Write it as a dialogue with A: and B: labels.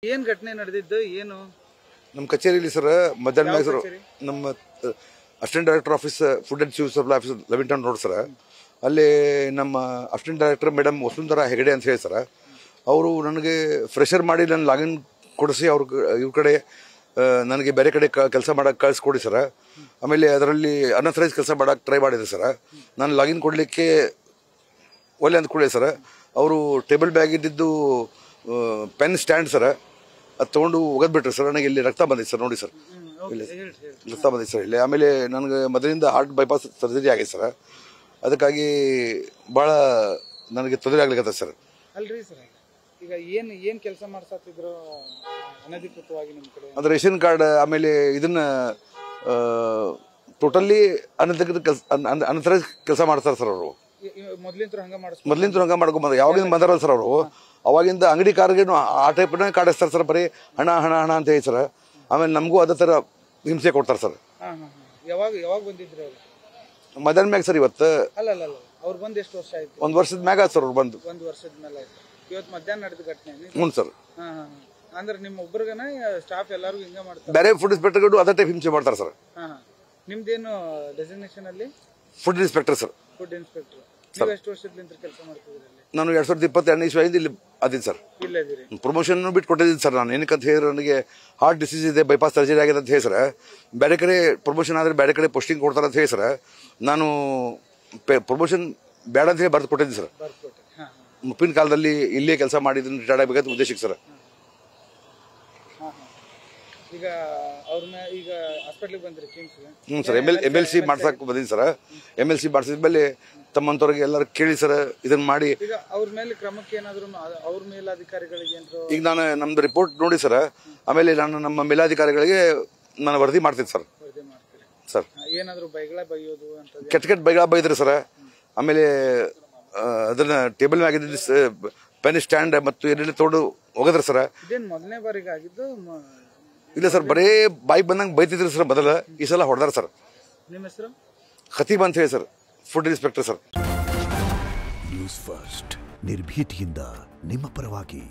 A: ಏನ್ ಘಟನೆ ನಡೆದಿದ್ದು ಏನು?
B: ನಮ್ಮ ಕಚೇರಿಯಲ್ಲಿ ಸರ್ ಮಧ್ಯಾಹ್ನ ಸರ್ ನಮ್ಮ assistant director office food and civil supply office Lavington road sir. ಅಲ್ಲಿ ನಮ್ಮ assistant director madam Vasundhara Hegde ಅಂತ ಹೇಳಿ ಸರ್, ಅವರು ನನಗೆ ಫ್ರೆಷರ್ ಮಾಡಿ ನನ್ನ ಲಾಗಿನ್ ಕೊಡಿಸಿ ಇವ್ರ ಕಡೆ ನನಗೆ ಬೇರೆ ಕಡೆ ಕೆಲಸ ಮಾಡೋಕ್ಕೆ ಕಳಿಸ್ಕೊಡಿ ಸರ್. ಆಮೇಲೆ ಅದರಲ್ಲಿ ಅನ್ಅಥರೈಸ್ ಕೆಲಸ ಮಾಡೋಕ್ಕೆ ಟ್ರೈ ಮಾಡಿದೆ ಸರ್. ನಾನು ಲಾಗಿನ್ ಕೊಡಲಿಕ್ಕೆ ಒಳ್ಳೆ ಅಂದ್ಕೊಳ್ಳಿ ಸರ್. ಅವರು ಟೇಬಲ್ ಬ್ಯಾಗ್ ಇದ್ದಿದ್ದು ಪೆನ್ ಸ್ಟ್ಯಾಂಡ್ ಸರ್, ಅದು ತೊಗೊಂಡು ಒಗದ್ಬಿಟ್ರೆ ಸರ್. ನನಗೆ ಇಲ್ಲಿ ರಕ್ತ ಬಂದಿದೆ ಸರ್, ನೋಡಿ ಸರ್, ಇಲ್ಲಿ ರಕ್ತ ಬಂದಿದೆ ಸರ್ ಇಲ್ಲಿ. ಆಮೇಲೆ ನನಗೆ ಮೊದಲಿಂದ ಹಾರ್ಟ್ ಬೈಪಾಸ್ ಸರ್ಜರಿ ಆಗಿದೆ ಸರ್. ಅದಕ್ಕಾಗಿ ಭಾಳ ನನಗೆ ತೊಂದರೆ ಆಗ್ಲಿಕ್ಕೆ ಸರ್.
A: ಅಲ್ರಿ ಸರ್, ಈಗ ಏನ್ ಕೆಲಸ ಮಾಡ್ಸತ್ತಿದ್ರು ಅನಧಿಕೃತವಾಗಿ ನಿಮ್ಮ ಕಡೆ?
B: ಅಂದ್ರೆ ರೇಷನ್ ಕಾರ್ಡ್, ಆಮೇಲೆ ಇದನ್ನ ಟೋಟಲಿ ಅನಧಿಕೃತ ಕೆಲಸ ಮಾಡ್ತಾರೆ ಸರ್ ಅವರು. ಮೊದ್ಲಿಂತ ಹಂಗ ಮಾಡ್ಕೊಂಡ್ ಯಾವಾಗಿಂದ ಬಂದಾರಲ್ಲ ಸರ್ ಅವರು, ಅವಾಗಿಂದ ಅಂಗಡಿ ಕಾರ್ಗೇನು ಆ ಟೈಪ್ನ ಕಾಡಿಸ್ತಾರೆ ಸರ್. ಬರೀ ಹಣ ಹಣ ಹಣ ಅಂತ ಹೇಳಿ ಸರ್. ಆಮೇಲೆ ನಮಗೂ ಅದೇ ಥರ ಹಿಂಸೆ ಕೊಡ್ತಾರೆ ಸರ್.
A: ಯಾವಾಗ ಬಂದಿದ್ರಿ ಅವರು?
B: ಮಧ್ಯಾಹ್ನ ಮ್ಯಾಗ ಸರ್. ಇವತ್ತು
A: ಅಲ್ಲ ಅವ್ರು ಬಂದು ಎಷ್ಟು ವರ್ಷ ಆಯ್ತು?
B: 1 ವರ್ಷದ ಮ್ಯಾಗ ಸರ್ ಅವ್ರು ಬಂದು.
A: 1 ವರ್ಷದ ಮೇಲೆ ಆಯ್ತು. ಇವತ್ತು ಮಧ್ಯಾಹ್ನ ನಡೆದ ಘಟನೆ?
B: ಹ್ಞೂ ಸರ್.
A: ಅಂದ್ರೆ ನಿಮ್ಮ ಒಬ್ಬರಿಗನ ಸ್ಟಾಫ್ ಎಲ್ಲರಿಗೂ ಹಿಂಗ ಮಾಡ್ತಾರೆ?
B: ಬೇರೆ ಫುಡ್ ಇನ್ಸ್ಪೆಕ್ಟರ್ಗಳು ಅದೇ ಟೈಪ್ ಹಿಂಸೆ ಮಾಡ್ತಾರೆ ಸರ್.
A: ನಿಮ್ದೇನು ಡೆಸಿಗ್ನೇಷನ್ ಅಲ್ಲಿ?
B: Food inspector sir.
A: Food inspector. ನೀವು ಎಷ್ಟು ವರ್ಷದಿಂದ ಕೆಲಸ ಮಾಡ್ತಿದ್ರಿ?
B: ನಾನು 2022 ಇಸ್ವಿಯಿಂದ ಇಲ್ಲಿ ಅದಿದ್ದು ಸರ್. ಪ್ರಮೋಷನ್ ಬಿಟ್ಟು ಕೊಟ್ಟಿದ್ದೀನಿ ಸರ್. ನಾನು ಏನಕ್ಕಂತ ಹೇಳಿದ್ರೆ ನನಗೆ ಹಾರ್ಟ್ ಡಿಸೀಸ್ ಇದೆ, ಬೈಪಾಸ್ ಸರ್ಜರಿ ಆಗಿದೆ ಅಂತ ಹೇಳಿ ಸರ್. ಬೇರೆ ಕಡೆ ಪ್ರಮೋಷನ್ ಆದರೆ ಬೇರೆ ಕಡೆ ಪೋಸ್ಟಿಂಗ್ ಕೊಡ್ತಾರೆ ಅಂತ ಹೇಳಿ ಸರ್. ನಾನು ಪ್ರಮೋಷನ್ ಬೇಡ ಅಂತ ಹೇಳಿ ಬರೆದು ಕೊಟ್ಟಿದ್ದೀನಿ ಸರ್. ಮುಪ್ಪಿನ ಕಾಲದಲ್ಲಿ ಇಲ್ಲೇ ಕೆಲಸ ಮಾಡಿದ್ದೀನಿ, ರಿಟೈರ್ಡ್ ಆಗಬೇಕಂತ ಉದ್ದೇಶಕ್ಕೆ ಸರ್.
A: ಈಗ ಅವ್ರನ್ನ ಈಗ ಹಾಸ್ಪಿಟ್ಲಿಗೆ ಬಂದ್ರಿ ಕಿಮ್ಸ್ಗೆ?
B: ಹ್ಞೂ ಸರ್. MLC ಮಾಡ್ಸಕ್ಕೆ ಬಂದಿದ್ದೀನಿ ಸರ್. MLC ಮಾಡಿಸಿದ ಮೇಲೆ ತಮ್ಮಂತವ್ರಿಗೆ ಎಲ್ಲರೂ ಕೇಳಿ ಸರ್ ಇದನ್ನ ಮಾಡಿ.
A: ಈಗ ಅವ್ರ ಮೇಲೆ ಕ್ರಮಕ್ಕೆ ಏನಾದ್ರು ಅವ್ರ ಮೇಲಾಧಿಕಾರಿಗಳಿಗೆ
B: ಈಗ ನಾನು ನಮ್ದು ರಿಪೋರ್ಟ್ ನೋಡಿ ಸರ್, ಆಮೇಲೆ ನಾನು ನಮ್ಮ ಮೇಲಾಧಿಕಾರಿಗಳಿಗೆ ನಾನು ವರದಿ ಮಾಡ್ತೀನಿ ಸರ್. ಸರ್
A: ಏನಾದ್ರು ಬೈಗಳ ಬೈಯೋದು ಅಂತ
B: ಕೆಟ್ಟ ಬೈಗಳ ಬೈದ್ರಿ ಸರ್. ಆಮೇಲೆ ಅದನ್ನ ಟೇಬಲ್ ಮ್ಯಾಗಿದ್ದ ಪೆನ್ ಸ್ಟ್ಯಾಂಡ್ ಮತ್ತು ಏನೆಲ್ಲ ತೊಗೊಂಡು ಹೋಗದ್ರಿ ಸರ್.
A: ಇದೇನು ಮೊದಲನೇ ಬಾರಿಗೆ ಆಗಿದ್ದು?
B: ಇಲ್ಲ ಸರ್, ಬರೇ ಬಾಯಿ ಬಂದಂಗೆ ಬೈತಿದ್ರಿ ಸರ್ ಮೊದಲ. ಈ ಸಲ ಹೊಡೆದಾರ ಸರ್.
A: ನಿಮ್ಮ ಹೆಸರು?
B: ಖತೀಬ್ ಅಂತ ಹೇಳಿ sir, food inspector sir.
C: News first, ನಿರ್ಭೀತಿಯಿಂದ ನಿಮ್ಮ ಪರವಾಗಿ.